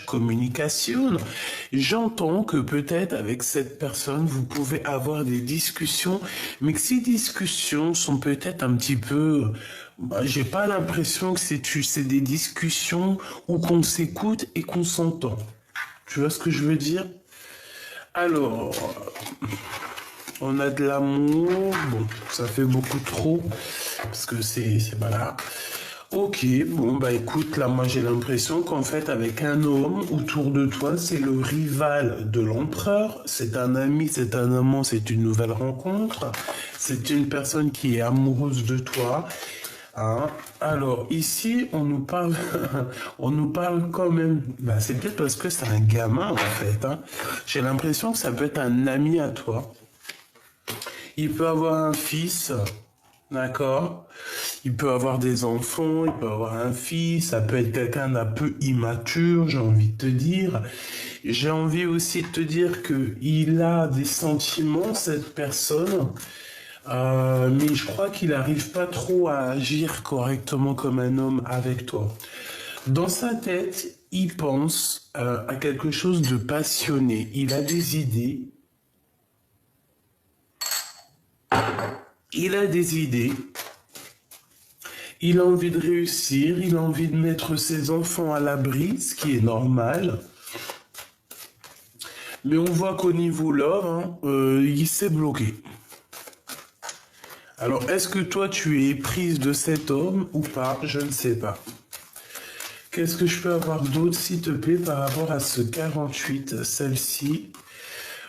communication, j'entends que peut-être avec cette personne, vous pouvez avoir des discussions, mais que ces discussions sont peut-être un petit peu... j'ai pas l'impression que c'est des discussions où qu'on s'écoute et qu'on s'entend. Tu vois ce que je veux dire? Alors, on a de l'amour, bon, ça fait beaucoup trop, parce que c'est voilà. Ok, bon bah écoute, là moi j'ai l'impression qu'en fait avec un homme autour de toi, c'est le rival de l'empereur, c'est un ami, c'est un amant, c'est une nouvelle rencontre, c'est une personne qui est amoureuse de toi. Hein. Alors ici on nous parle, on nous parle quand même, bah, c'est peut-être parce que c'est un gamin en fait. Hein. J'ai l'impression que ça peut être un ami à toi. Il peut avoir un fils. D'accord. Il peut avoir des enfants, il peut avoir un fils, ça peut être quelqu'un d'un peu immature, j'ai envie de te dire. J'ai envie aussi de te dire que il a des sentiments, cette personne, mais je crois qu'il n'arrive pas trop à agir correctement comme un homme avec toi. Dans sa tête, il pense à quelque chose de passionné. Il a des idées. Il a des idées. Il a envie de réussir, il a envie de mettre ses enfants à l'abri, ce qui est normal. Mais on voit qu'au niveau love, hein, il s'est bloqué. Alors, est-ce que toi, tu es prise de cet homme ou pas? Je ne sais pas. Qu'est-ce que je peux avoir d'autre, s'il te plaît, par rapport à ce 48, celle-ci?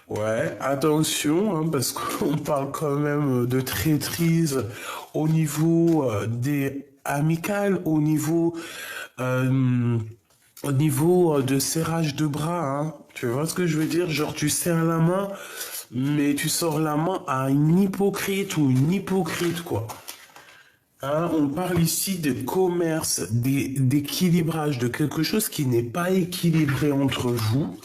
Ouais, attention, hein, parce qu'on parle quand même de traîtrise au niveau des amicales, euh, au niveau de serrage de bras. Hein. Tu vois ce que je veux dire? Genre, tu serres la main, mais tu sors la main à un hypocrite ou une hypocrite, quoi. Hein, on parle ici de commerce, d'équilibrage, de quelque chose qui n'est pas équilibré entre vous.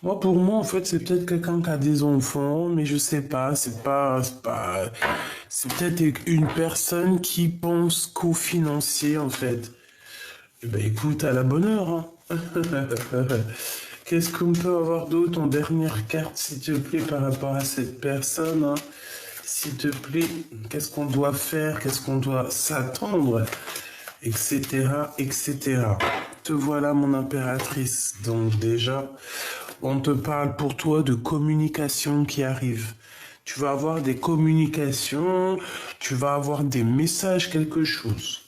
Moi, pour moi, en fait, c'est peut-être quelqu'un qui a des enfants, mais je sais pas, c'est peut-être une personne qui pense qu'au financier, en fait. Eh ben, écoute, à la bonne heure, hein. Qu'est-ce qu'on peut avoir d'autre en dernière carte, s'il te plaît, par rapport à cette personne, hein? S'il te plaît, qu'est-ce qu'on doit faire, qu'est-ce qu'on doit s'attendre, etc., etc. Te voilà, mon impératrice. Donc déjà, on te parle pour toi de communication qui arrive. Tu vas avoir des communications, tu vas avoir des messages, quelque chose.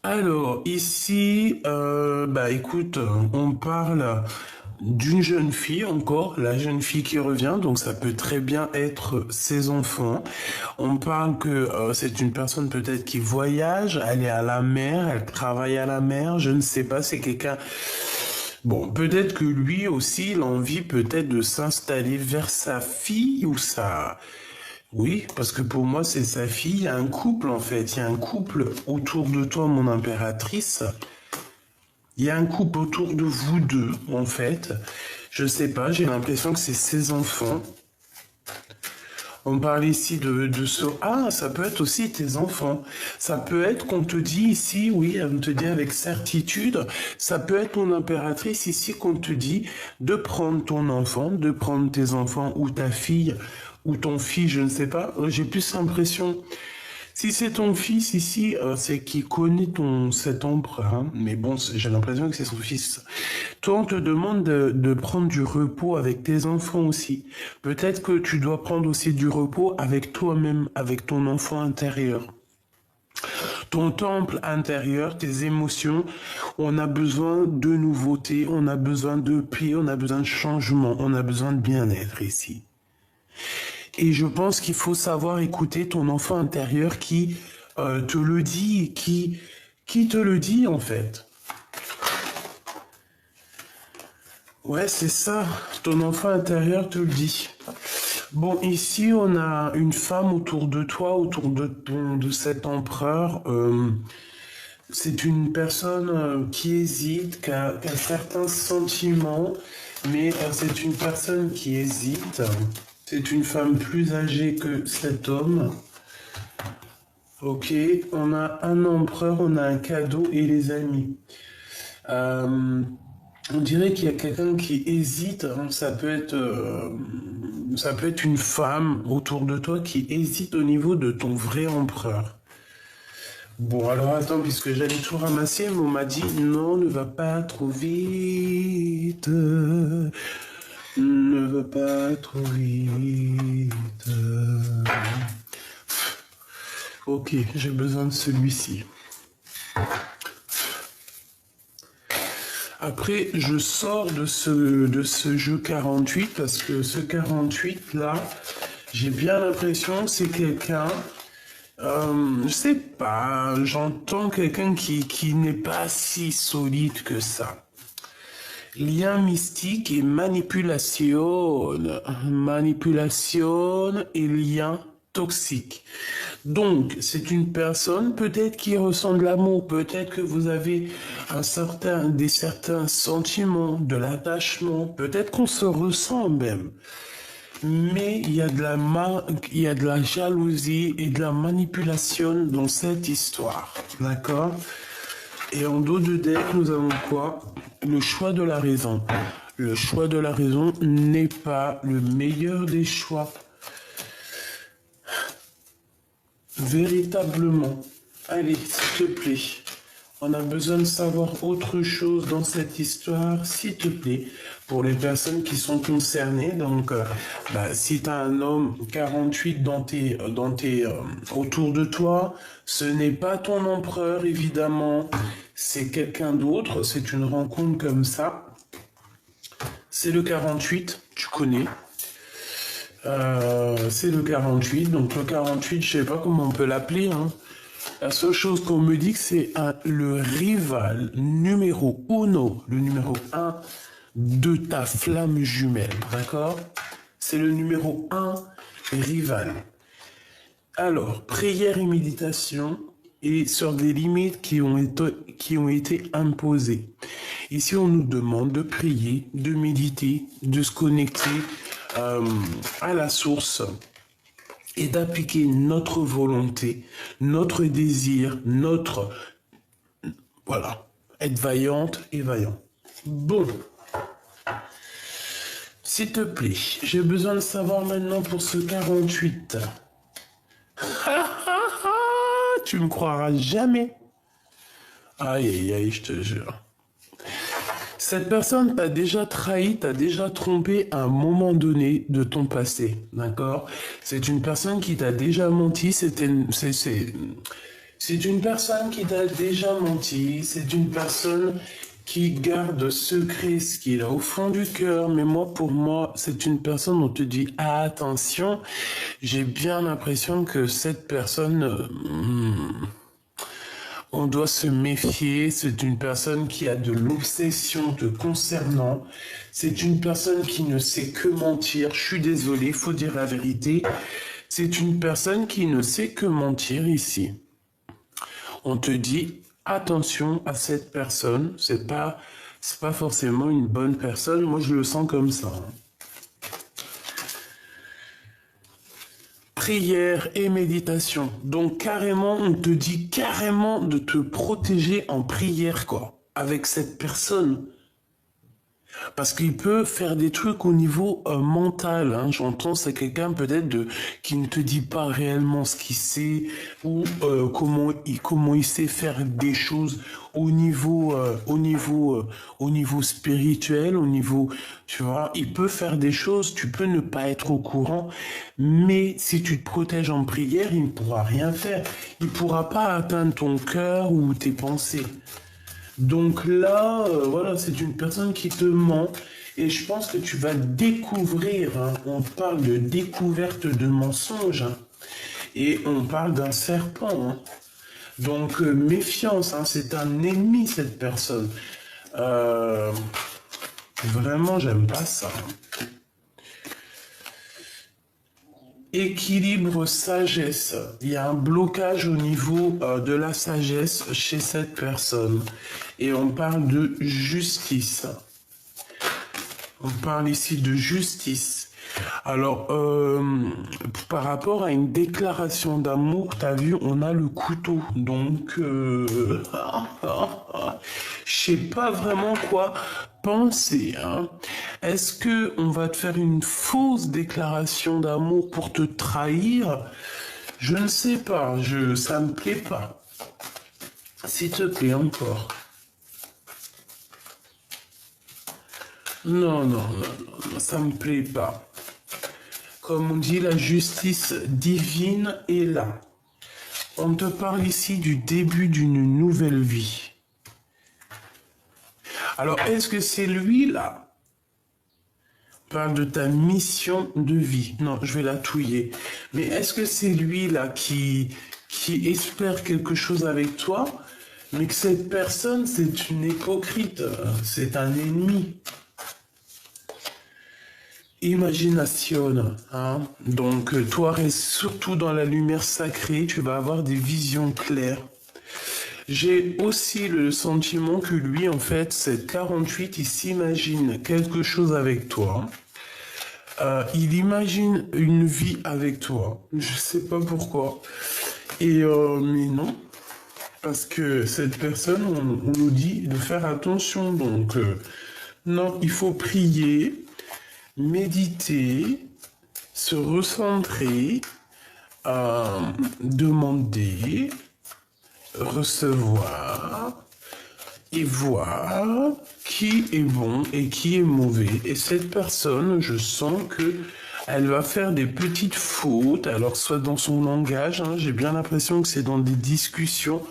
Alors, ici, bah écoute, on parle d'une jeune fille encore, la jeune fille qui revient, donc ça peut très bien être ses enfants. On parle que c'est une personne peut-être qui voyage, elle est à la mer, elle travaille à la mer, je ne sais pas, c'est quelqu'un... Bon, peut-être que lui aussi, il a envie peut-être de s'installer vers sa fille ou sa... Oui, parce que pour moi, c'est sa fille. Il y a un couple, en fait. Il y a un couple autour de toi, mon impératrice. Il y a un couple autour de vous deux, en fait. Je sais pas, j'ai l'impression que c'est ses enfants. On parle ici de ce... Ah, ça peut être aussi tes enfants. Ça peut être qu'on te dit ici, oui, on te dit avec certitude, ça peut être mon impératrice ici qu'on te dit de prendre ton enfant, de prendre tes enfants ou ta fille ou ton fils, je ne sais pas. J'ai plus l'impression... Si c'est ton fils ici, c'est qu'il connaît cet empereur, hein. Mais bon, j'ai l'impression que c'est son fils. Toi, on te demande de prendre du repos avec tes enfants aussi. Peut-être que tu dois prendre aussi du repos avec toi-même, avec ton enfant intérieur. Ton temple intérieur, tes émotions, on a besoin de nouveautés, on a besoin de paix, on a besoin de changement, on a besoin de bien-être ici. Et je pense qu'il faut savoir écouter ton enfant intérieur qui te le dit, qui te le dit en fait. Ouais, c'est ça, ton enfant intérieur te le dit. Bon, ici, on a une femme autour de toi, autour de cet empereur. C'est une personne qui hésite, qui a certains sentiments, mais c'est une personne qui hésite. C'est une femme plus âgée que cet homme. Ok, on a un empereur, on a un cadeau et les amis. Euh, on dirait qu'il y a quelqu'un qui hésite, hein. Ça peut être une femme autour de toi qui hésite au niveau de ton vrai empereur. Bon, alors attends, puisque j'allais tout ramasser, mais on m'a dit non, ne va pas trop vite. Ne va pas trop vite. Ok, j'ai besoin de celui-ci. Après, je sors de ce jeu 48 parce que ce 48 là, j'ai bien l'impression que c'est quelqu'un, je sais pas, j'entends quelqu'un qui n'est pas si solide que ça. Lien mystique et manipulation. Manipulation et lien toxique. Donc, c'est une personne peut-être qui ressent de l'amour, peut-être que vous avez certains sentiments, de l'attachement, peut-être qu'on se ressent même. Mais il y a de la jalousie et de la manipulation dans cette histoire. D'accord? Et en dos de deck, nous avons quoi? Le choix de la raison. Le choix de la raison n'est pas le meilleur des choix. Véritablement. Allez, s'il te plaît. On a besoin de savoir autre chose dans cette histoire, s'il te plaît, pour les personnes qui sont concernées. Donc, si tu as un homme 48 autour de toi, ce n'est pas ton empereur, évidemment. C'est quelqu'un d'autre. C'est une rencontre comme ça. C'est le 48, tu connais. C'est le 48. Donc, le 48, je sais pas comment on peut l'appeler, hein. La seule chose qu'on me dit, que c'est le rival numéro uno, le numéro un de ta flamme jumelle, d'accord? C'est le numéro un rival. Alors, prière et méditation et sur des limites qui ont été imposées. Ici, on nous demande de prier, de méditer, de se connecter à la source et d'appliquer notre volonté, notre désir, voilà, être vaillante et vaillant. Bon, s'il te plaît, j'ai besoin de savoir maintenant pour ce 48. Tu me croiras jamais. Aïe, aïe, aïe, je te jure. Cette personne t'a déjà trahi, t'a déjà trompé à un moment donné de ton passé, d'accord? C'est une personne qui t'a déjà menti, c'est une personne qui t'a déjà menti, c'est une personne qui garde secret ce qu'il a au fond du cœur, mais pour moi, c'est une personne où on te dit, ah, attention, j'ai bien l'impression que cette personne, on doit se méfier, c'est une personne qui a de l'obsession te concernant, c'est une personne qui ne sait que mentir, je suis désolé, faut dire la vérité, c'est une personne qui ne sait que mentir ici. On te dit, attention à cette personne, c'est pas forcément une bonne personne, moi je le sens comme ça. Prière et méditation. Donc carrément, on te dit carrément de te protéger en prière, quoi, avec cette personne. Parce qu'il peut faire des trucs au niveau mental, hein. J'entends, c'est quelqu'un peut-être qui ne te dit pas réellement ce qu'il sait ou comment il sait faire des choses au niveau spirituel, au niveau, tu vois, il peut faire des choses, tu peux ne pas être au courant, mais si tu te protèges en prière, il ne pourra rien faire. Il ne pourra pas atteindre ton cœur ou tes pensées. Donc là, voilà, c'est une personne qui te ment et je pense que tu vas découvrir, hein, on parle de découverte de mensonges, hein, et on parle d'un serpent, hein. Donc méfiance, hein, c'est un ennemi cette personne. Vraiment, j'aime pas ça. Équilibre sagesse. Il y a un blocage au niveau de la sagesse chez cette personne. Et on parle de justice. On parle ici de justice. Alors, par rapport à une déclaration d'amour, t'as vu, on a le couteau. Donc, je sais pas vraiment quoi penser, hein. Est-ce que on va te faire une fausse déclaration d'amour pour te trahir? Je ne sais pas, ça me plaît pas. S'il te plaît, encore. Non, non, non, non, ça me plaît pas. Comme on dit, la justice divine est là. On te parle ici du début d'une nouvelle vie. Alors, est-ce que c'est lui là? On parle de ta mission de vie. Non, je vais la touiller. Mais est-ce que c'est lui là qui espère quelque chose avec toi, mais que cette personne, c'est une hypocrite, c'est un ennemi? Imagination, hein. Donc, toi, reste surtout dans la lumière sacrée, tu vas avoir des visions claires. J'ai aussi le sentiment que lui, en fait, cette 48, il s'imagine quelque chose avec toi. Il imagine une vie avec toi. Je sais pas pourquoi. Mais non. Parce que cette personne, on nous dit de faire attention. Donc, non, il faut prier, méditer, se recentrer, demander, recevoir et voir qui est bon et qui est mauvais. Et cette personne, je sens que elle va faire des petites fautes, alors soit dans son langage, hein, j'ai bien l'impression que c'est dans des discussions,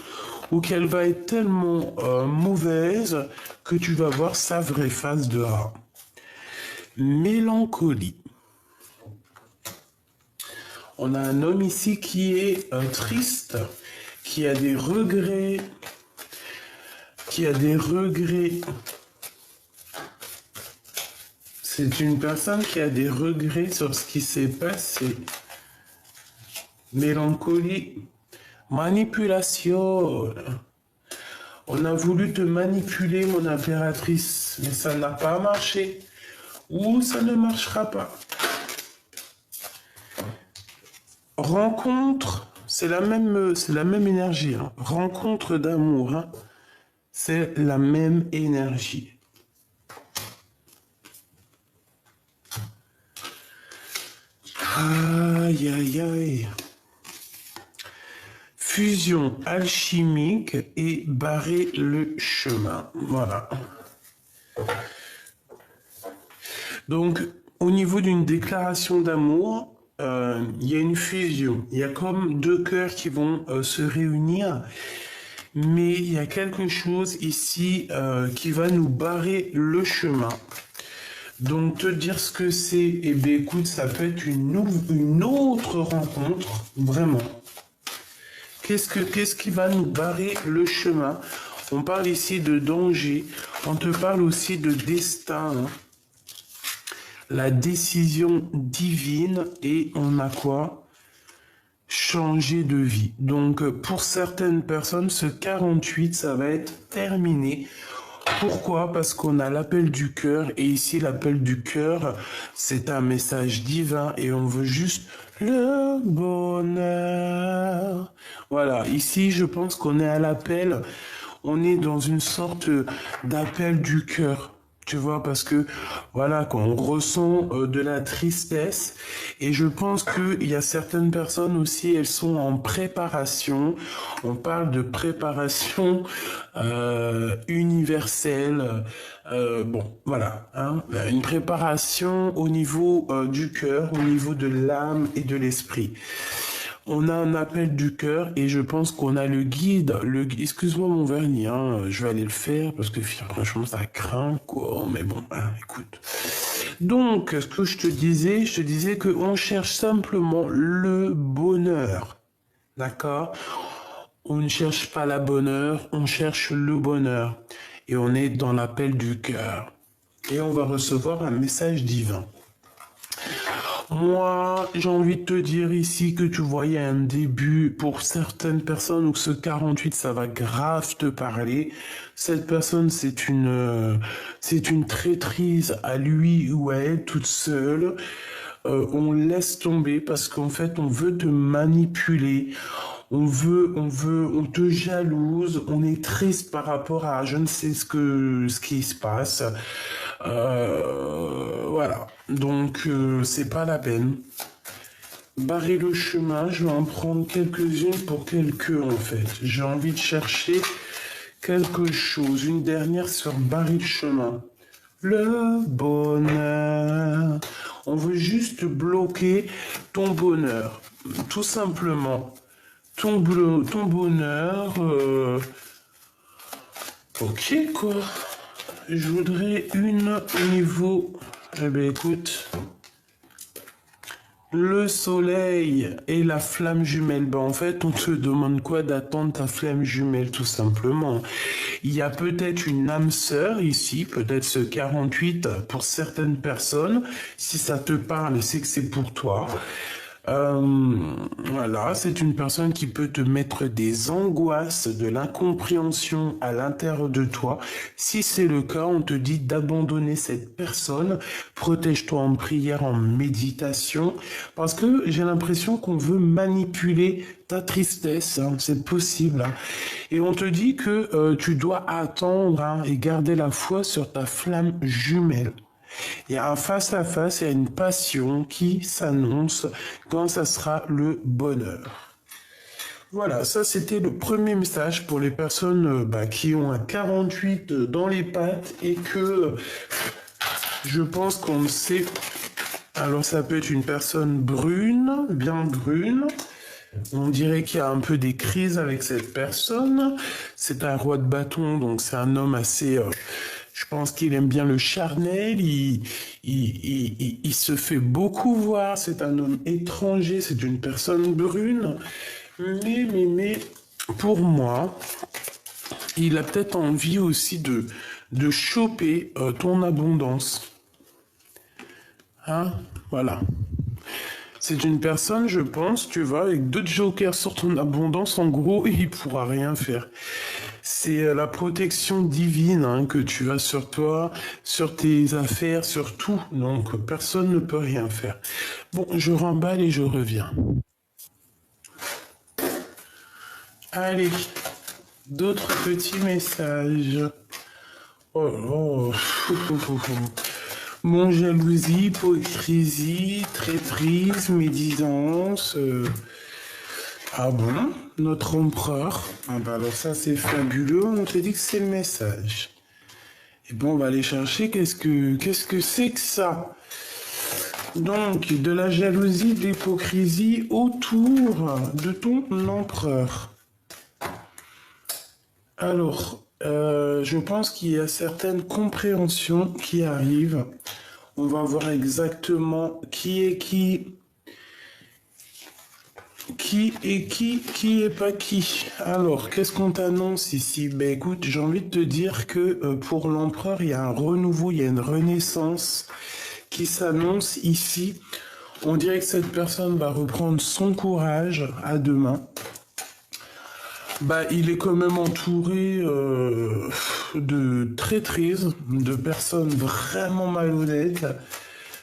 ou qu'elle va être tellement mauvaise que tu vas voir sa vraie face de rat. Mélancolie. On a un homme ici qui est triste, qui a des regrets, C'est une personne qui a des regrets sur ce qui s'est passé. Mélancolie, manipulation. On a voulu te manipuler, mon impératrice, mais ça n'a pas marché. Ou ça ne marchera pas. Rencontre, c'est la même énergie. Hein. Rencontre d'amour, hein. C'est la même énergie. Aïe, aïe, aïe. Fusion alchimique et barrer le chemin. Voilà. Donc, au niveau d'une déclaration d'amour, il y a une fusion. Il y a comme deux cœurs qui vont se réunir. Mais il y a quelque chose ici qui va nous barrer le chemin. Donc, te dire ce que c'est, eh bien, écoute, ça peut être une autre rencontre, vraiment. Qu'est-ce qui va nous barrer le chemin? On parle ici de danger, on te parle aussi de destin, hein. La décision divine, et on a quoi? Changer de vie. Donc, pour certaines personnes, ce 48, ça va être terminé. Pourquoi? Parce qu'on a l'appel du cœur, et ici l'appel du cœur, c'est un message divin et on veut juste le bonheur. Voilà, ici je pense qu'on est à l'appel, on est dans une sorte d'appel du cœur. Tu vois, parce que voilà, quand on ressent de la tristesse, et je pense qu'il y a certaines personnes aussi, elles sont en préparation. On parle de préparation universelle. Bon, voilà, hein, une préparation au niveau du cœur, au niveau de l'âme et de l'esprit. On a un appel du cœur et je pense qu'on a le guide. Excuse-moi mon vernis, hein, je vais aller le faire parce que franchement ça craint quoi. Mais bon, hein, écoute. Donc, ce que je te disais qu'on cherche simplement le bonheur. D'accord? On ne cherche pas la bonheur, on cherche le bonheur. Et on est dans l'appel du cœur. Et on va recevoir un message divin. Moi, j'ai envie de te dire ici que tu voyais un début pour certaines personnes où ce 48, ça va grave te parler. Cette personne, c'est une traîtrise à lui ou à elle toute seule. on laisse tomber parce qu'en fait, on veut te manipuler. On te jalouse, on est triste par rapport à je ne sais ce qui se passe. Voilà. Donc, c'est pas la peine. Barrer le chemin, je vais en prendre quelques-unes pour quelques en fait. J'ai envie de chercher quelque chose. Une dernière sur barrer le chemin. Le bonheur. On veut juste bloquer ton bonheur. Tout simplement. Ton bonheur. Ok, quoi. Je voudrais une au niveau. Eh bien, écoute. Le soleil et la flamme jumelle. Ben, en fait, on te demande quoi d'attendre ta flamme jumelle, tout simplement. Il y a peut-être une âme sœur ici, peut-être ce 48 pour certaines personnes. Si ça te parle, c'est que c'est pour toi. Voilà, c'est une personne qui peut te mettre des angoisses, de l'incompréhension à l'intérieur de toi. Si c'est le cas, on te dit d'abandonner cette personne. Protège-toi en prière, en méditation, parce que j'ai l'impression qu'on veut manipuler ta tristesse, hein, c'est possible. Hein. Et on te dit que tu dois attendre hein, et garder la foi sur ta flamme jumelle. Il y a un face-à-face, il y a une passion qui s'annonce quand ça sera le bonheur. Voilà, ça c'était le premier message pour les personnes qui ont un 48 dans les pattes et que je pense qu'on le sait. Alors ça peut être une personne brune, bien brune. On dirait qu'il y a un peu des crises avec cette personne. C'est un roi de bâton, donc c'est un homme assez... je pense qu'il aime bien le charnel, il se fait beaucoup voir, c'est un homme étranger, c'est une personne brune, mais, pour moi, il a peut-être envie aussi de choper ton abondance. Hein? Voilà. C'est une personne, je pense, tu vois, avec 2 jokers sur ton abondance, en gros, il pourra rien faire. C'est la protection divine hein, que tu as sur toi, sur tes affaires, sur tout. Donc, personne ne peut rien faire. Bon, je remballe et je reviens. Allez, d'autres petits messages. Oh, Mon jalousie, hypocrisie, traîtrise, médisance. Ah bon? Notre empereur? Ah bah alors ça c'est fabuleux, on te dit que c'est le message. Et bon, on va aller chercher qu'est-ce que c'est que ça? Donc, de la jalousie, de l'hypocrisie autour de ton empereur. Alors, je pense qu'il y a certaines compréhensions qui arrivent. On va voir exactement qui est qui est pas qui. Alors, qu'est-ce qu'on t'annonce ici? Ben écoute, j'ai envie de te dire que pour l'empereur, il y a un renouveau, il y a une renaissance qui s'annonce ici. On dirait que cette personne va reprendre son courage à deux mains. Bah, il est quand même entouré de traîtrises, de personnes vraiment malhonnêtes.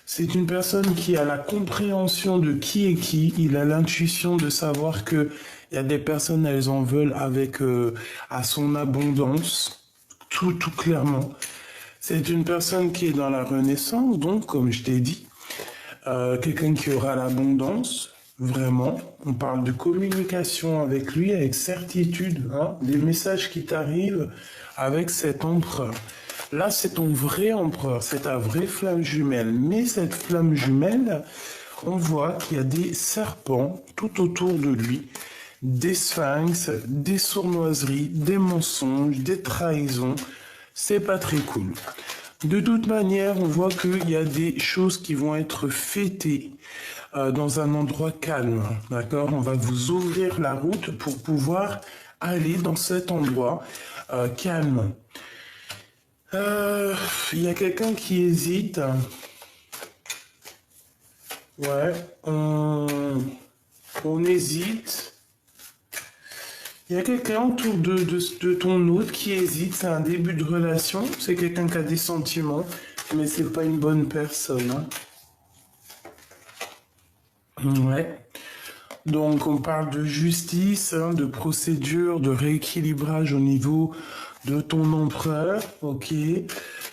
C'est une personne qui a la compréhension de qui est qui. Il a l'intuition de savoir que il y a des personnes, elles en veulent avec à son abondance, tout clairement. C'est une personne qui est dans la renaissance, donc comme je t'ai dit, quelqu'un qui aura l'abondance. Vraiment, on parle de communication avec lui, avec certitude, hein, des messages qui t'arrivent avec cet empereur. Là, c'est ton vrai empereur, c'est ta vraie flamme jumelle. Mais cette flamme jumelle, on voit qu'il y a des serpents tout autour de lui, des sphinx, des sournoiseries, des mensonges, des trahisons. C'est pas très cool. De toute manière, on voit qu'il y a des choses qui vont être fêtées dans un endroit calme, d'accord? On va vous ouvrir la route pour pouvoir aller dans cet endroit calme. Il y a quelqu'un qui hésite. Ouais, on hésite. Il y a quelqu'un autour de ton hôte qui hésite. C'est un début de relation. C'est quelqu'un qui a des sentiments, mais c'est pas une bonne personne. Hein. Ouais. Donc, on parle de justice, hein, de procédure, de rééquilibrage au niveau de ton empereur, ok.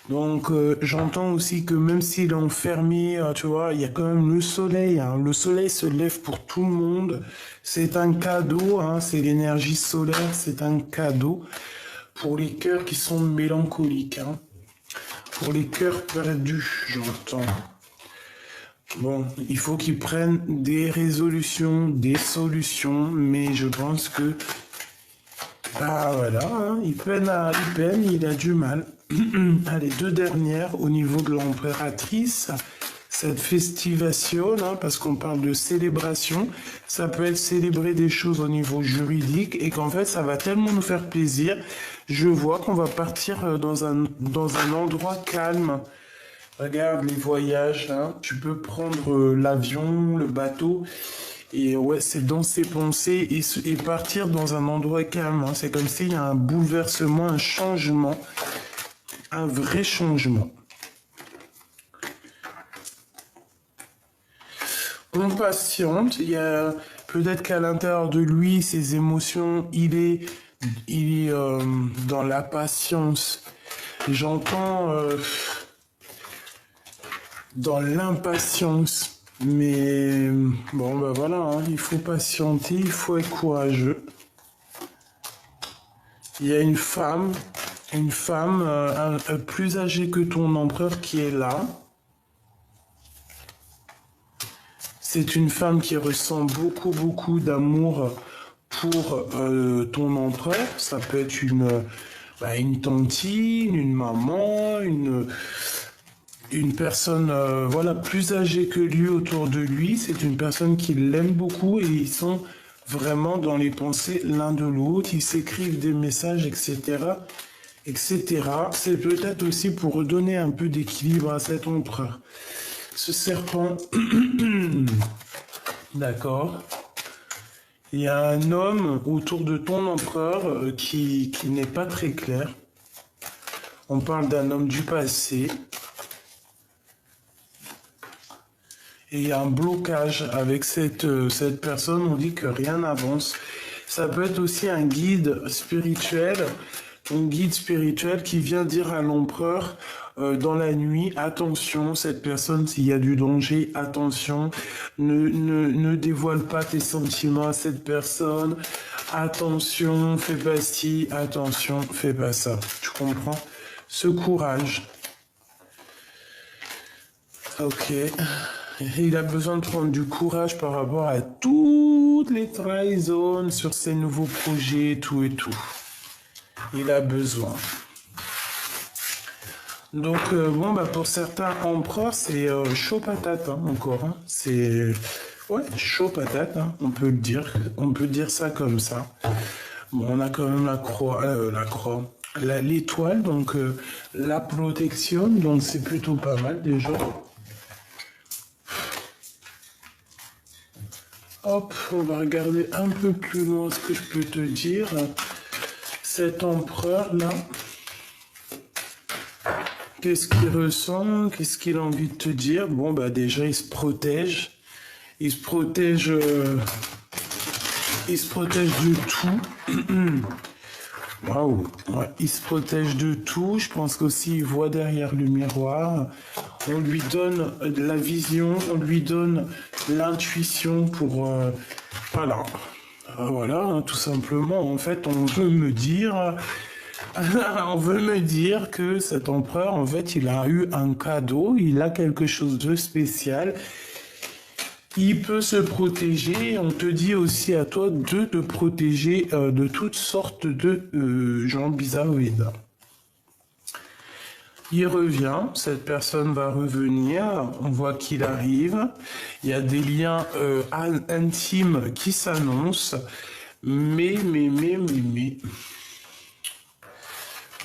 Donc, j'entends aussi que même s'il est enfermé, tu vois, il y a quand même le soleil, hein. Le soleil se lève pour tout le monde. C'est un cadeau, hein, c'est l'énergie solaire, c'est un cadeau pour les cœurs qui sont mélancoliques, hein. Pour les cœurs perdus, j'entends. Bon, il faut qu'ils prennent des résolutions, des solutions, mais je pense que, ah voilà, hein, il peine, il a du mal. Allez, deux dernières au niveau de l'impératrice. Cette festivation, hein, parce qu'on parle de célébration, ça peut être célébrer des choses au niveau juridique et qu'en fait, ça va tellement nous faire plaisir. Je vois qu'on va partir dans un endroit calme. Regarde les voyages, hein. Tu peux prendre l'avion, le bateau, et ouais, c'est dans ses pensées et partir dans un endroit calme, hein. C'est comme s'il y a un bouleversement, un changement, un vrai changement. On patiente, il y a peut-être qu'à l'intérieur de lui, ses émotions, il est dans la patience. J'entends dans l'impatience. Mais bon, ben voilà, hein, il faut patienter, il faut être courageux. Il y a une femme plus âgée que ton empereur qui est là. C'est une femme qui ressent beaucoup, beaucoup d'amour pour ton empereur. Ça peut être une tantine, une maman, une personne voilà, plus âgée que lui autour de lui. C'est une personne qui l'aime beaucoup et ils sont vraiment dans les pensées l'un de l'autre. Ils s'écrivent des messages, etc. etc. C'est peut-être aussi pour redonner un peu d'équilibre à cet empereur. Ce serpent, d'accord. Il y a un homme autour de ton empereur qui n'est pas très clair. On parle d'un homme du passé. Et il y a un blocage avec cette personne, on dit que rien n'avance. Ça peut être aussi un guide spirituel qui vient dire à l'empereur dans la nuit, attention, cette personne, s'il y a du danger, attention, ne dévoile pas tes sentiments à cette personne, attention, fais pas ci, attention, fais pas ça. Tu comprends? Ce courage. Ok. Il a besoin de prendre du courage par rapport à toutes les trahisons sur ses nouveaux projets, tout et tout. Il a besoin. Donc, bon, bah, pour certains empereurs, c'est chaud patate, hein, encore. Hein. C'est, ouais, chaud patate, hein, on peut le dire. On peut dire ça comme ça. Bon, on a quand même l'étoile, donc la protection, donc c'est plutôt pas mal déjà. Hop, on va regarder un peu plus loin ce que je peux te dire. Cet empereur-là, qu'est-ce qu'il ressent? Qu'est-ce qu'il a envie de te dire? Bon, bah déjà, il se protège. Il se protège de tout. Waouh, ouais, il se protège de tout. Je pense qu'aussi il voit derrière le miroir. On lui donne la vision, on lui donne l'intuition pour... voilà. Voilà, hein, tout simplement. En fait, on veut me dire... on veut me dire que cet empereur, en fait, il a eu un cadeau, il a quelque chose de spécial. Il peut se protéger. On te dit aussi à toi de te protéger de toutes sortes de gens bizarroïdes. Il revient, cette personne va revenir, on voit qu'il arrive. Il y a des liens intimes qui s'annoncent. Mais.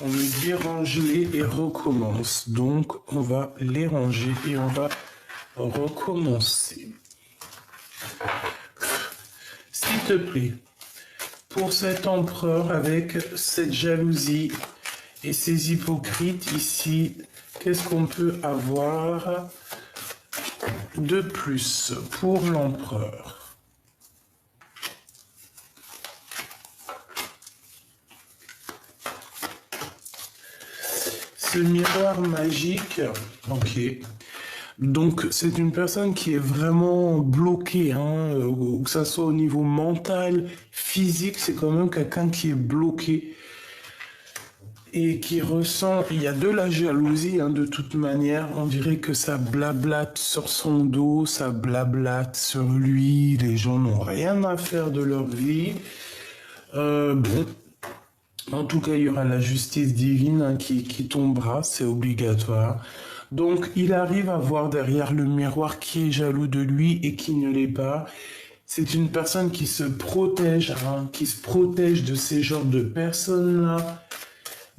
On me dit range-les et recommence. Donc, on va les ranger et on va recommencer. S'il te plaît, pour cet empereur avec cette jalousie et ces hypocrites ici, qu'est-ce qu'on peut avoir? de plus pour l'empereur? Ce miroir magique, ok. Donc, c'est une personne qui est vraiment bloquée, hein, que ça soit au niveau mental, physique, c'est quand même quelqu'un qui est bloqué et qui ressent, il y a de la jalousie, hein, de toute manière, on dirait que ça blablate sur son dos, ça blablate sur lui, les gens n'ont rien à faire de leur vie. Bon, en tout cas, il y aura la justice divine, hein, qui tombera, c'est obligatoire. Donc, il arrive à voir derrière le miroir qui est jaloux de lui et qui ne l'est pas. C'est une personne qui se protège, hein, qui se protège de ces genres de personnes-là.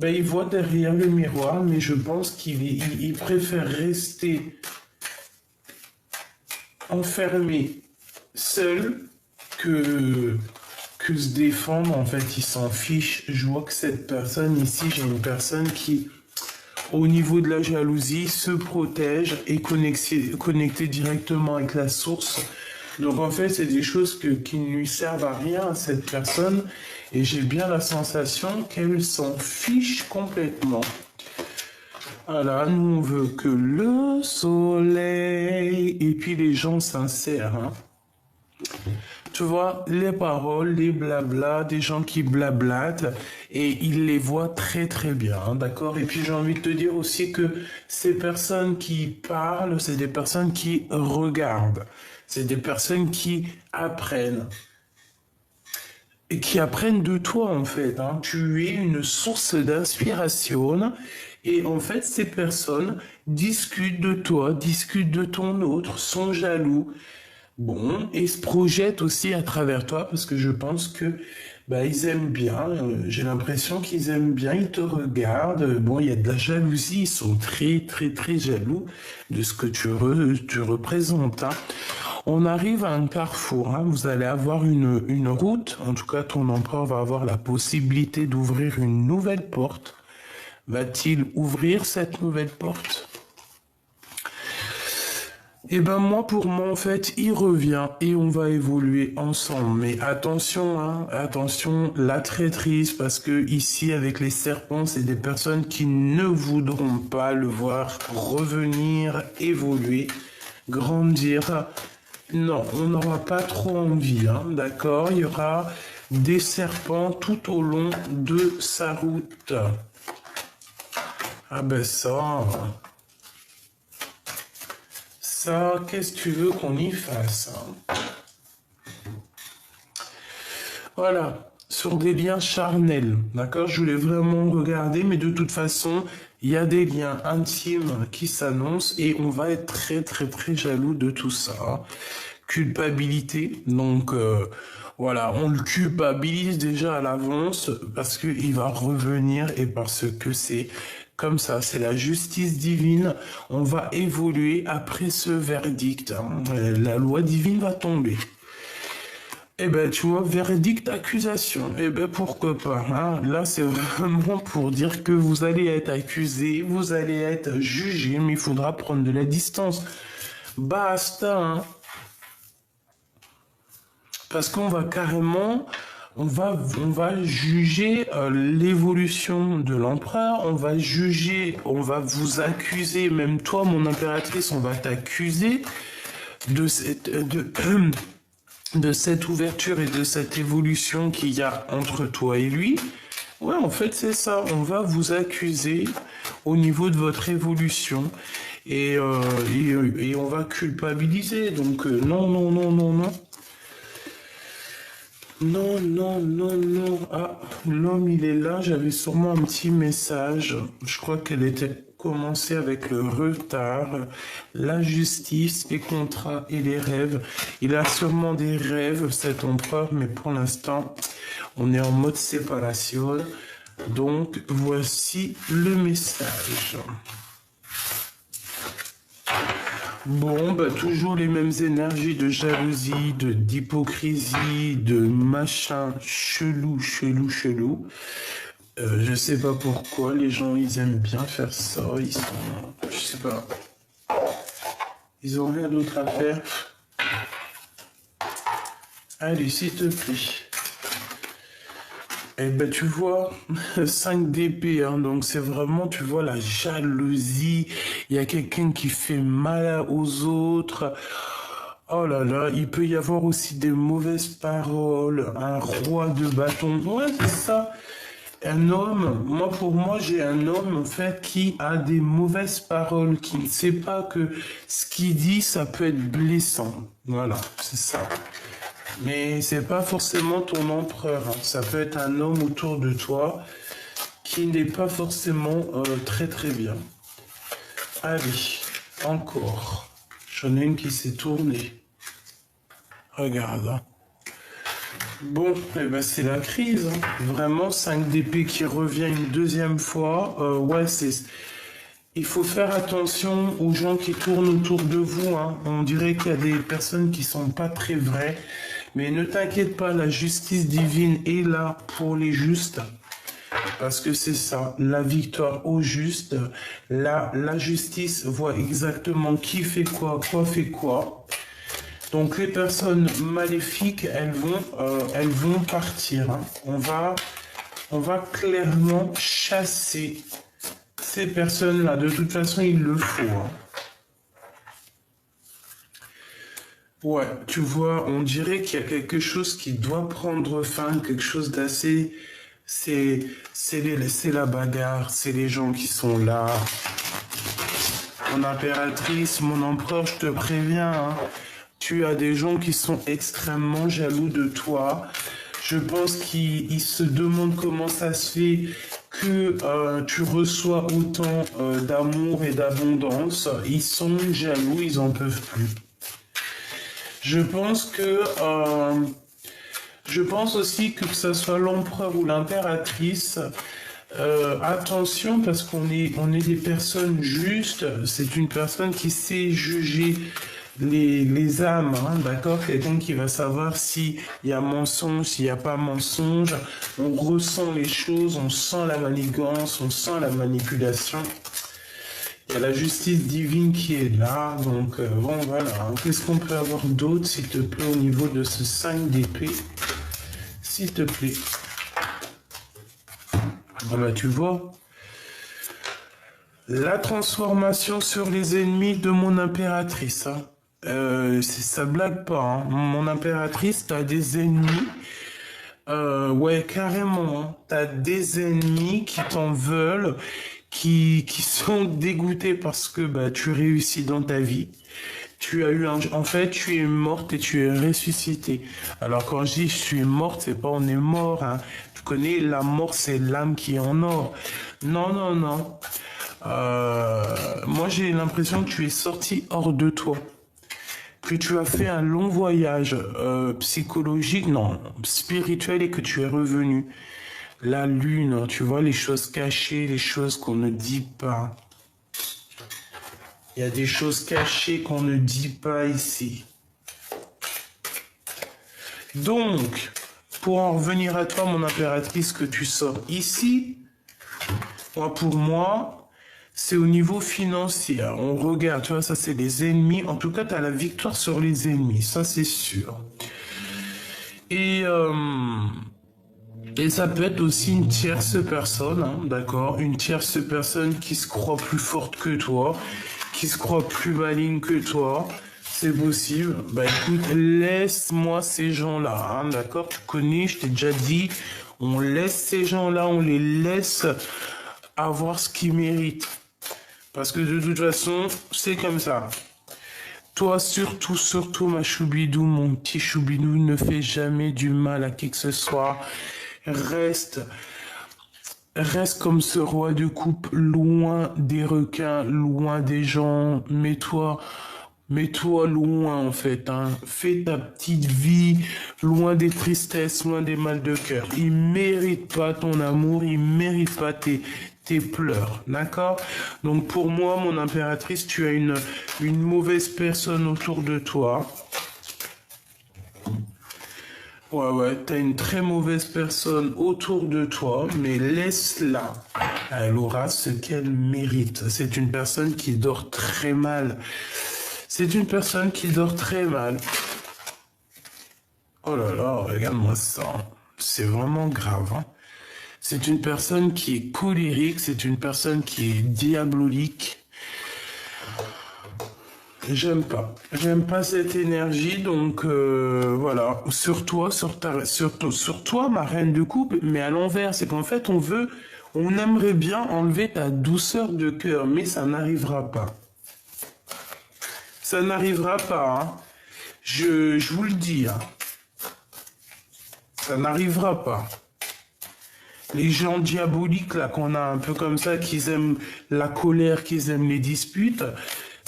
Ben, il voit derrière le miroir, mais je pense il préfère rester enfermé, seul, que se défendre. En fait, il s'en fiche. Je vois que cette personne ici, j'ai une personne qui, au niveau de la jalousie, se protège et connecté directement avec la source. Donc en fait, c'est des choses qui ne lui servent à rien à cette personne. Et j'ai bien la sensation qu'elle s'en fiche complètement. Voilà, nous on veut que le soleil. Et puis les gens sincères, hein. Tu vois, les paroles, les blabla, des gens qui blablatent, et ils les voient très très bien, hein, d'accord? Et puis j'ai envie de te dire aussi que ces personnes qui parlent, c'est des personnes qui regardent, c'est des personnes qui apprennent, et qui apprennent de toi en fait, hein. Tu es une source d'inspiration, et en fait ces personnes discutent de toi, discutent de ton autre, sont jaloux. Bon, et se projettent aussi à travers toi parce que je pense que bah, ils aiment bien. J'ai l'impression qu'ils aiment bien, ils te regardent. Bon, il y a de la jalousie, ils sont très très très jaloux de ce que tu représentes, hein. On arrive à un carrefour, hein. Vous allez avoir une route. En tout cas, ton empereur va avoir la possibilité d'ouvrir une nouvelle porte. Va-t-il ouvrir cette nouvelle porte? Eh ben moi, pour moi, en fait, il revient et on va évoluer ensemble. Mais attention, hein, attention, la traîtrise, parce que ici, avec les serpents, c'est des personnes qui ne voudront pas le voir revenir, évoluer, grandir. Non, on n'aura pas trop envie, hein, d'accord? Il y aura des serpents tout au long de sa route. Ah ben ça... Ça, qu'est-ce que tu veux qu'on y fasse, hein? Voilà, sur des liens charnels, d'accord? Je voulais vraiment regarder, mais de toute façon, il y a des liens intimes qui s'annoncent et on va être très très très jaloux de tout ça, hein. Culpabilité, donc voilà, on le culpabilise déjà à l'avance parce qu'il va revenir et parce que c'est comme ça, c'est la justice divine. On va évoluer après ce verdict, hein. La loi divine va tomber. Eh ben, tu vois, verdict, accusation. Eh ben, pourquoi pas, hein. Là, c'est vraiment pour dire que vous allez être accusé, vous allez être jugé, mais il faudra prendre de la distance. Basta, hein. Parce qu'on va carrément, on va juger l'évolution de l'empereur, on va juger, on va vous accuser, même toi, mon impératrice, on va t'accuser de de cette ouverture et de cette évolution qu'il y a entre toi et lui. Ouais, en fait, c'est ça. On va vous accuser au niveau de votre évolution et on va culpabiliser. Donc, non, non, non, non, non. Non, non, non, non. Ah, l'homme, il est là. J'avais sûrement un petit message. Je crois qu'elle était commencée avec le retard, la justice, les contrats et les rêves. Il a sûrement des rêves, cet empereur, mais pour l'instant, on est en mode séparation. Donc, voici le message. Bon, bah toujours les mêmes énergies de jalousie, d'hypocrisie, de machin chelou, chelou, chelou. Je sais pas pourquoi les gens ils aiment bien faire ça, ils sont, je sais pas. Ils ont rien d'autre à faire. Allez, s'il te plaît. Eh ben, tu vois, 5 d'épée, hein, donc c'est vraiment, tu vois, la jalousie. Il y a quelqu'un qui fait mal aux autres. Oh là là, il peut y avoir aussi des mauvaises paroles, un roi de bâton. Ouais, c'est ça. Un homme, moi pour moi, j'ai un homme en fait qui a des mauvaises paroles, qui ne sait pas que ce qu'il dit, ça peut être blessant. Voilà, c'est ça. Mais c'est pas forcément ton empereur, hein. Ça peut être un homme autour de toi qui n'est pas forcément très très bien. Allez, encore. J'en ai une qui s'est tournée. Regarde, hein. Bon, eh ben c'est la crise, hein. Vraiment, 5 d'épée qui revient une deuxième fois. Ouais, c'est... Il faut faire attention aux gens qui tournent autour de vous, hein. On dirait qu'il y a des personnes qui sont pas très vraies. Mais ne t'inquiète pas, la justice divine est là pour les justes. Parce que c'est ça, la victoire au juste. La justice voit exactement qui fait quoi fait quoi. Donc les personnes maléfiques, elles vont partir, hein. On va clairement chasser ces personnes-là. De toute façon, il le faut, hein. Ouais, tu vois, on dirait qu'il y a quelque chose qui doit prendre fin, quelque chose d'assez... C'est la bagarre, c'est les gens qui sont là. Mon impératrice, mon empereur, je te préviens, hein. Tu as des gens qui sont extrêmement jaloux de toi. Je pense qu'ils se demandent comment ça se fait que tu reçois autant d'amour et d'abondance. Ils sont jaloux, ils en peuvent plus. Je pense aussi que ce soit l'empereur ou l'impératrice, attention parce on est des personnes justes. C'est une personne qui sait juger les âmes, hein, d'accord? Quelqu'un qui va savoir s'il y a mensonge, s'il n'y a pas mensonge. On ressent les choses, on sent la manigance, on sent la manipulation. Il y a la justice divine qui est là, donc bon voilà. Qu'est-ce qu'on peut avoir d'autre, s'il te plaît, au niveau de ce 5 d'épée? S'il te plaît. Ah bah tu vois. La transformation sur les ennemis de mon impératrice, hein. Ça blague pas, hein. Mon impératrice, t'as des ennemis. Ouais, carrément, hein. T'as des ennemis qui t'en veulent, qui sont dégoûtés parce que bah, tu réussis dans ta vie. En fait, tu es morte et tu es ressuscitée. Alors quand je dis je suis morte, c'est pas on est mort, hein. Tu connais, la mort, c'est l'âme qui est en or. Non, non, non. Moi, j'ai l'impression que tu es sorti hors de toi. Que tu as fait un long voyage psychologique, non, spirituel et que tu es revenu. La lune, tu vois, les choses cachées, les choses qu'on ne dit pas. Il y a des choses cachées qu'on ne dit pas ici. Donc, pour en revenir à toi, mon impératrice, que tu sors ici, pour moi, c'est au niveau financier. On regarde, tu vois, ça c'est les ennemis. En tout cas, tu as la victoire sur les ennemis, ça c'est sûr. Et ça peut être aussi une tierce personne, hein, d'accord? Une tierce personne qui se croit plus forte que toi, qui se croit plus maligne que toi. C'est possible. Bah écoute, laisse-moi ces gens-là, hein, d'accord? Tu connais, je t'ai déjà dit, on laisse ces gens-là, on les laisse avoir ce qu'ils méritent. Parce que de toute façon, c'est comme ça. Toi, surtout, ma choubidou, mon petit choubidou, ne fais jamais du mal à qui que ce soit. Reste comme ce roi de coupe, loin des requins, loin des gens. Mets-toi loin, en fait, hein. Fais ta petite vie, loin des tristesses, loin des mal de cœur. Il mérite pas ton amour, il mérite pas tes pleurs, d'accord? Donc pour moi, mon impératrice, tu as une mauvaise personne autour de toi. Ouais, t'as une très mauvaise personne autour de toi, mais laisse-la. Elle aura ce qu'elle mérite. C'est une personne qui dort très mal. C'est une personne qui dort très mal. Oh là là, regarde-moi ça. C'est vraiment grave, hein. C'est une personne qui est colérique, c'est une personne qui est diabolique. J'aime pas cette énergie, donc voilà. Sur toi, sur toi, ma reine de coupe, mais à l'envers, c'est qu'en fait, on aimerait bien enlever ta douceur de cœur, mais ça n'arrivera pas. Ça n'arrivera pas, hein. Je vous le dis, hein. Ça n'arrivera pas. Les gens diaboliques, là, qu'on a un peu comme ça, qui aiment la colère, qui aiment les disputes,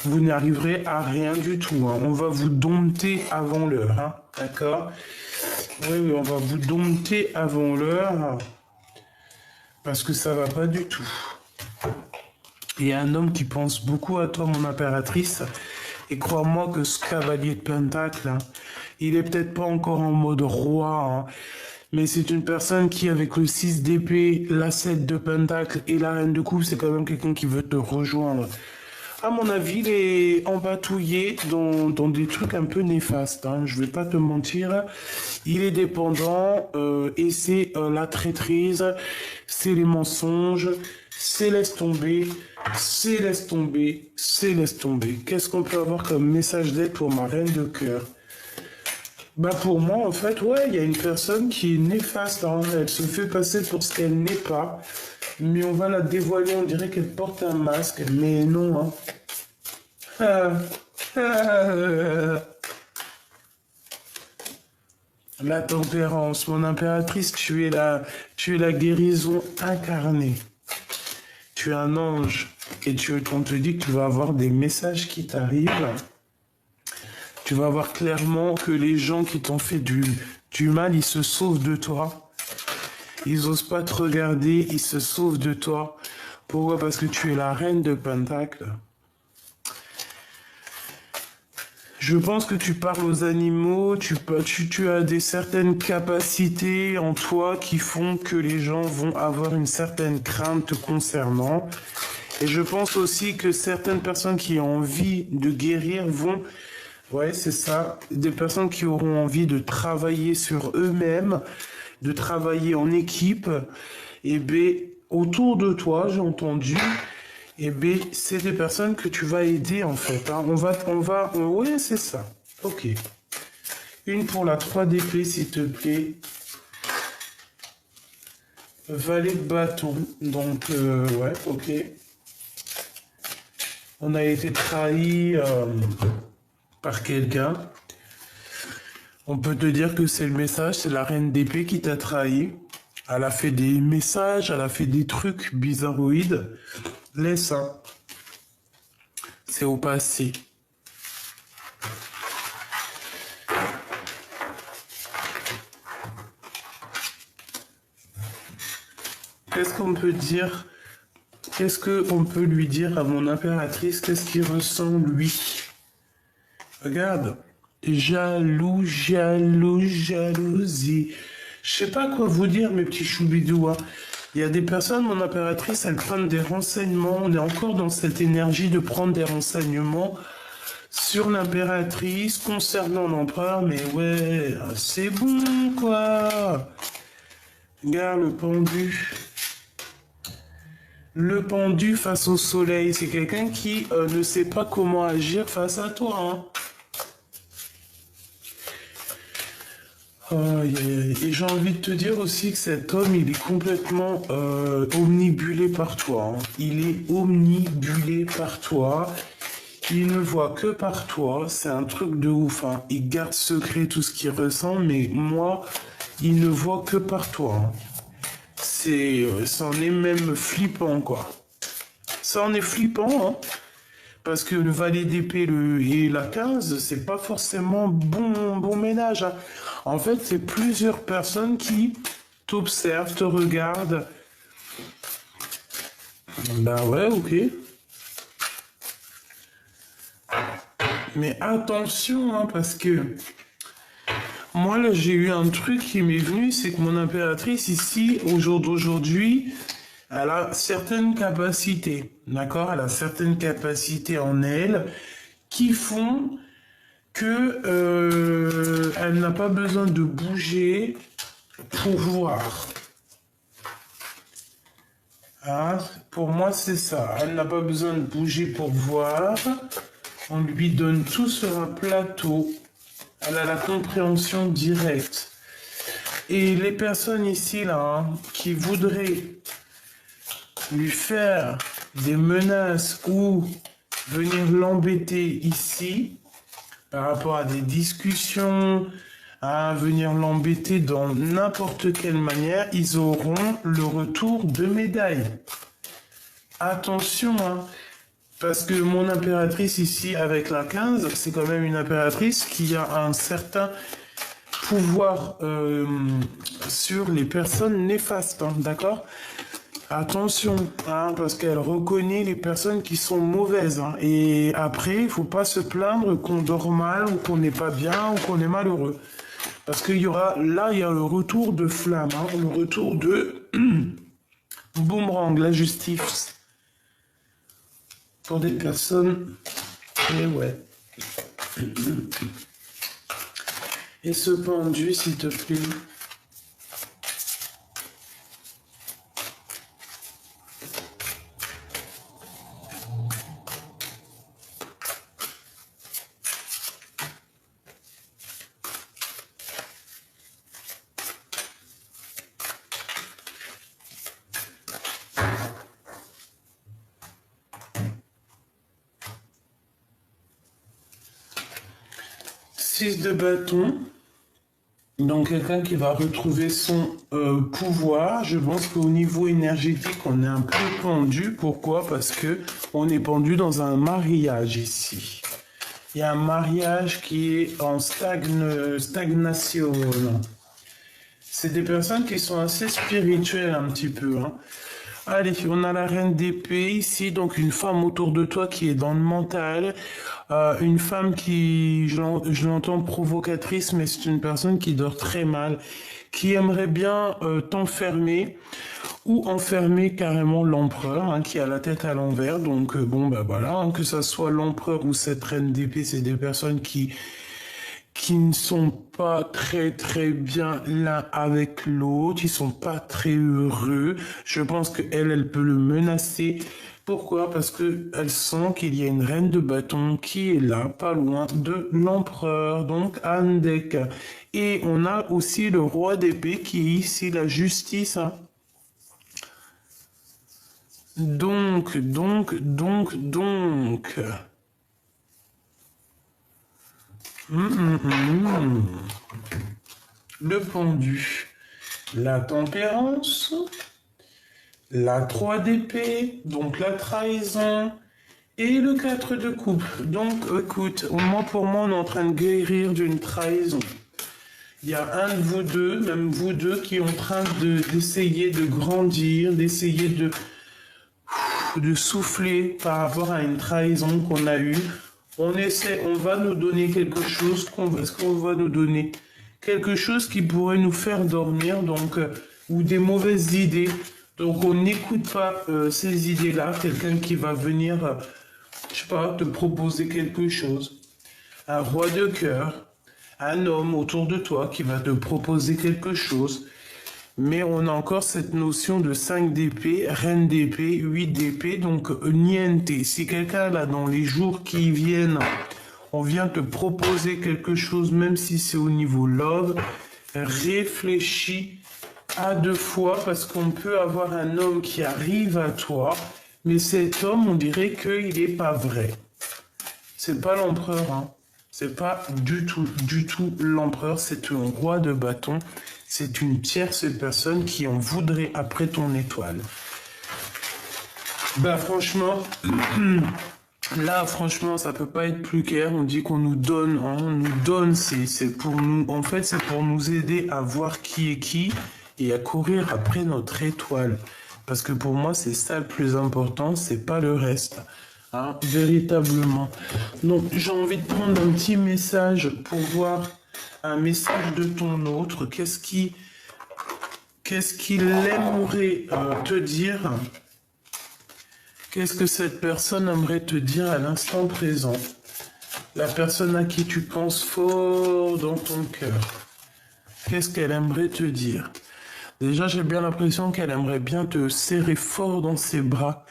vous n'arriverez à rien du tout, hein. On va vous dompter avant l'heure, hein. D'accord? Oui, on va vous dompter avant l'heure, parce que ça va pas du tout. Il y a un homme qui pense beaucoup à toi, mon impératrice, et crois-moi que ce cavalier de Pentacle, hein, il est peut-être pas encore en mode roi, hein, mais c'est une personne qui, avec le 6 d'épée, la 7 de Pentacle et la reine de coupe, c'est quand même quelqu'un qui veut te rejoindre. À mon avis, il est empatouillé dans des trucs un peu néfastes, hein, je vais pas te mentir. Il est dépendant et c'est la traîtrise, c'est les mensonges, c'est laisse tomber, c'est laisse tomber, c'est laisse tomber. Qu'est-ce qu'on peut avoir comme message d'aide pour ma reine de cœur? Bah pour moi, en fait, ouais, il y a une personne qui est néfaste, hein. Elle se fait passer pour ce qu'elle n'est pas, mais on va la dévoiler, on dirait qu'elle porte un masque, mais non, hein. Ah, ah. La tempérance, mon impératrice, tu es la guérison incarnée. Tu es un ange et on te dit que tu vas avoir des messages qui t'arrivent. Tu vas voir clairement que les gens qui t'ont fait du mal, ils se sauvent de toi. Ils osent pas te regarder, ils se sauvent de toi. Pourquoi? Parce que tu es la reine de Pentacle. Je pense que tu parles aux animaux, tu as certaines capacités en toi qui font que les gens vont avoir une certaine crainte te concernant. Et je pense aussi que certaines personnes qui ont envie de guérir vont... Ouais, c'est ça. Des personnes qui auront envie de travailler sur eux-mêmes, de travailler en équipe. Et bien, autour de toi, j'ai entendu... Eh bien, c'est des personnes que tu vas aider, en fait, hein. Ouais, c'est ça. Ok. Une pour la 3 d'épée, s'il te plaît. Valet de bâton. Donc, ouais, ok. On a été trahi par quelqu'un. On peut te dire que c'est le message, c'est la reine d'épée qui t'a trahi. Elle a fait des messages, elle a fait des trucs bizarroïdes. Laisse ça. C'est au passé. Qu'est-ce qu'on peut dire? Qu'est-ce qu'on peut lui dire à mon impératrice? Qu'est-ce qu'il ressent, lui? Regarde. Jaloux, jaloux, jalousie. Je sais pas quoi vous dire, mes petits choubidous, hein. Il y a des personnes, mon impératrice, elles prennent des renseignements. On est encore dans cette énergie de prendre des renseignements sur l'impératrice concernant l'empereur. Mais ouais, c'est bon, quoi. Regarde le pendu. Le pendu face au soleil. C'est quelqu'un qui ne sait pas comment agir face à toi, hein. Et j'ai envie de te dire aussi que cet homme, il est complètement omnibulé par toi, hein. Il est omnibulé par toi. Il ne voit que par toi. C'est un truc de ouf, hein. Il garde secret tout ce qu'il ressent, mais moi, il ne voit que par toi, hein. Ça en est même flippant, quoi. Ça en est flippant, hein. Parce que le valet d'épée et la 15, c'est pas forcément bon ménage, hein. En fait, c'est plusieurs personnes qui t'observent, te regardent. Ben ouais, ok. Mais attention, hein, parce que moi, là, j'ai eu un truc qui m'est venu, c'est que mon impératrice, ici, au jour d'aujourd'hui, elle a certaines capacités, d'accord? Elle a certaines capacités en elle qui font que elle n'a pas besoin de bouger pour voir. Ah, pour moi, c'est ça. Elle n'a pas besoin de bouger pour voir. On lui donne tout sur un plateau. Elle a la compréhension directe. Et les personnes ici, là, hein, qui voudraient lui faire des menaces ou venir l'embêter ici, par rapport à des discussions, à venir l'embêter dans n'importe quelle manière, ils auront le retour de médaille. Attention, hein, parce que mon impératrice ici avec la 15, c'est quand même une impératrice qui a un certain pouvoir sur les personnes néfastes, hein, d'accord? Attention, hein, parce qu'elle reconnaît les personnes qui sont mauvaises. Hein, et après, il ne faut pas se plaindre qu'on dort mal ou qu'on n'est pas bien ou qu'on est malheureux. Parce qu'il y aura, là, il y a le retour de flamme, hein, le retour de boomerang, la justice. Pour des personnes, et ouais. Et ce pendu, s'il te plaît. De bâton, donc quelqu'un qui va retrouver son pouvoir. Je pense qu'au niveau énergétique, on est un peu pendu. Pourquoi? Parce que on est pendu dans un mariage ici. Il y a un mariage qui est en stagnation. C'est des personnes qui sont assez spirituelles un petit peu. Hein. Allez, on a la reine d'épée ici, donc une femme autour de toi qui est dans le mental, une femme qui, je l'entends provocatrice, mais c'est une personne qui dort très mal, qui aimerait bien t'enfermer ou enfermer carrément l'empereur, hein, qui a la tête à l'envers. Donc bon, bah voilà, hein, que ça soit l'empereur ou cette reine d'épée, c'est des personnes qui ne sont pas très bien l'un avec l'autre, ils sont pas très heureux. Je pense qu'elle peut le menacer. Pourquoi? Parce que elle sent qu'il y a une reine de bâton qui est là, pas loin de l'empereur, donc Andek. Et on a aussi le roi d'épée qui est ici, la justice. Hein. Donc. Le pendu, la tempérance, la 3 d'épée, donc la trahison, et le 4 de coupe. Donc, écoute, pour moi, on est en train de guérir d'une trahison. Il y a un de vous deux, même vous deux, qui est en train d'essayer de grandir, d'essayer de souffler par rapport à une trahison qu'on a eue. On va nous donner quelque chose. Est-ce qu'on va nous donner quelque chose qui pourrait nous faire dormir, donc ou des mauvaises idées. Donc on n'écoute pas ces idées-là. Quelqu'un qui va venir, je sais pas, te proposer quelque chose. Un roi de cœur, un homme autour de toi qui va te proposer quelque chose. Mais on a encore cette notion de 5 d'épée, reine d'épée, 8 d'épée, donc niente. Si quelqu'un là dans les jours qui viennent, on vient te proposer quelque chose, même si c'est au niveau love, réfléchis à 2 fois parce qu'on peut avoir un homme qui arrive à toi, mais cet homme, on dirait qu'il n'est pas vrai. C'est pas l'empereur, hein. C'est pas du tout l'empereur, c'est un roi de bâton. C'est une tierce personne qui en voudrait après ton étoile. Bah franchement, là franchement ça peut pas être plus clair. On dit qu'on nous donne, hein, on nous donne, c'est pour nous, en fait c'est pour nous aider à voir qui est qui et à courir après notre étoile. Parce que pour moi c'est ça le plus important, c'est pas le reste. Hein, véritablement. Donc j'ai envie de prendre un petit message pour voir un message de ton autre. Qu'est-ce qu'il aimerait te dire? Qu'est-ce que cette personne aimerait te dire à l'instant présent? La personne à qui tu penses fort dans ton cœur, qu'est-ce qu'elle aimerait te dire? Déjà, j'ai bien l'impression qu'elle aimerait bien te serrer fort dans ses bras,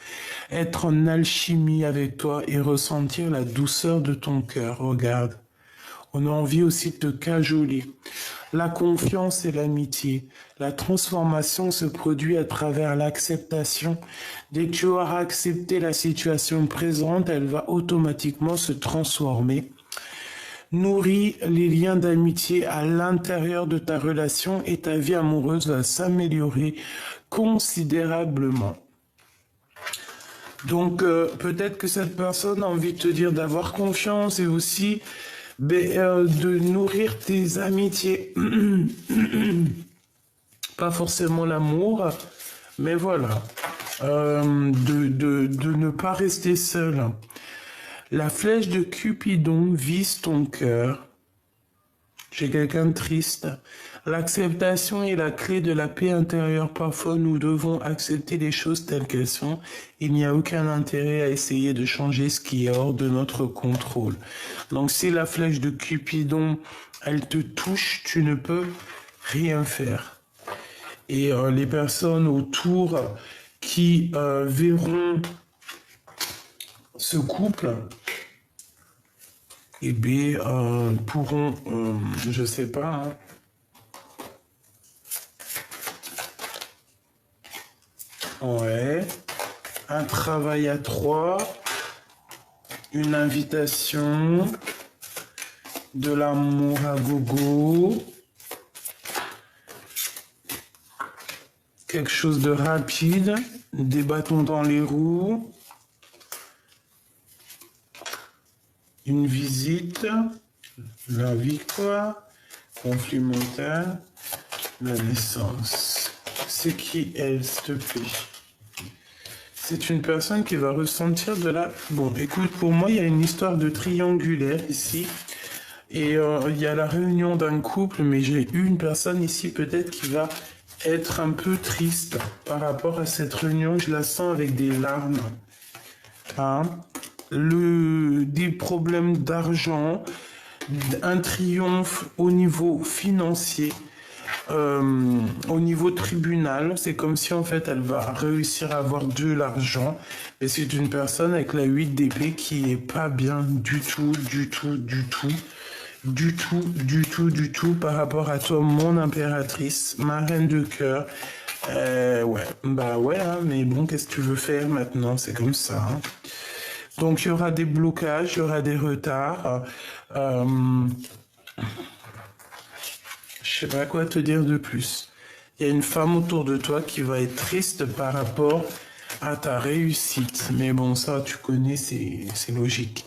être en alchimie avec toi et ressentir la douceur de ton cœur. Regarde. On a envie aussi de te cajoler. La confiance et l'amitié. La transformation se produit à travers l'acceptation. Dès que tu auras accepté la situation présente, elle va automatiquement se transformer. Nourris les liens d'amitié à l'intérieur de ta relation et ta vie amoureuse va s'améliorer considérablement. Donc peut-être que cette personne a envie de te dire d'avoir confiance et aussi de nourrir tes amitiés. Pas forcément l'amour, mais voilà. De ne pas rester seul. La flèche de Cupidon vise ton cœur. J'ai quelqu'un de triste. L'acceptation est la clé de la paix intérieure. Parfois, nous devons accepter les choses telles qu'elles sont. Il n'y a aucun intérêt à essayer de changer ce qui est hors de notre contrôle. Donc, si la flèche de Cupidon, elle te touche, tu ne peux rien faire. Et les personnes autour qui verront ce couple, eh bien, pourront, je sais pas, hein, ouais, un travail à trois, une invitation, de l'amour à gogo, quelque chose de rapide, des bâtons dans les roues, une visite, la victoire, conflit mental, la naissance. C'est qui elle, s'il te plaît? C'est une personne qui va ressentir de la... Bon, écoute, pour moi, il y a une histoire de triangulaire ici. Et il y a la réunion d'un couple, mais j'ai une personne ici peut-être qui va être un peu triste par rapport à cette réunion. Je la sens avec des larmes. Hein? Des problèmes d'argent, un triomphe au niveau financier. Au niveau tribunal, c'est comme si en fait elle va réussir à avoir de l'argent et c'est une personne avec la 8 d'épée qui est pas bien du tout par rapport à toi, mon impératrice, ma reine de cœur. Ouais, bah ouais, hein, mais bon, qu'est-ce que tu veux faire maintenant? C'est comme ça. Hein. Donc il y aura des blocages, il y aura des retards. Je sais pas quoi te dire de plus. Il y a une femme autour de toi qui va être triste par rapport à ta réussite. Mais bon, ça, tu connais, c'est logique.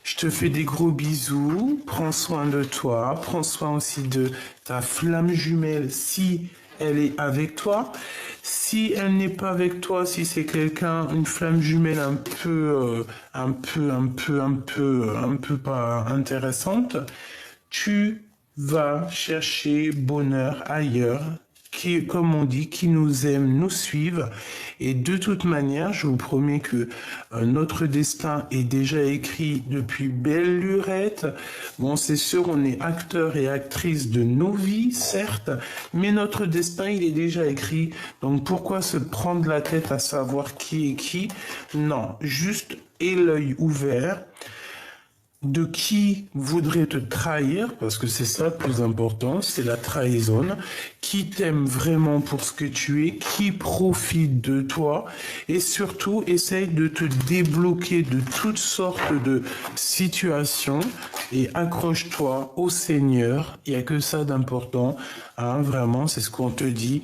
Je te fais des gros bisous. Prends soin de toi. Prends soin aussi de ta flamme jumelle si elle est avec toi. Si elle n'est pas avec toi, si c'est quelqu'un, une flamme jumelle un peu pas intéressante, tu va chercher bonheur ailleurs, qui, comme on dit, qui nous aime, nous suivent. Et de toute manière, je vous promets que notre destin est déjà écrit depuis belle lurette. Bon, c'est sûr, on est acteur et actrice de nos vies, certes, mais notre destin, il est déjà écrit. Donc, pourquoi se prendre la tête à savoir qui est qui? Non, juste aie l'œil ouvert. De qui voudrait te trahir, parce que c'est ça le plus important, c'est la trahison, qui t'aime vraiment pour ce que tu es, qui profite de toi, et surtout essaye de te débloquer de toutes sortes de situations, et accroche-toi au Seigneur, il n'y a que ça d'important, hein, vraiment, c'est ce qu'on te dit.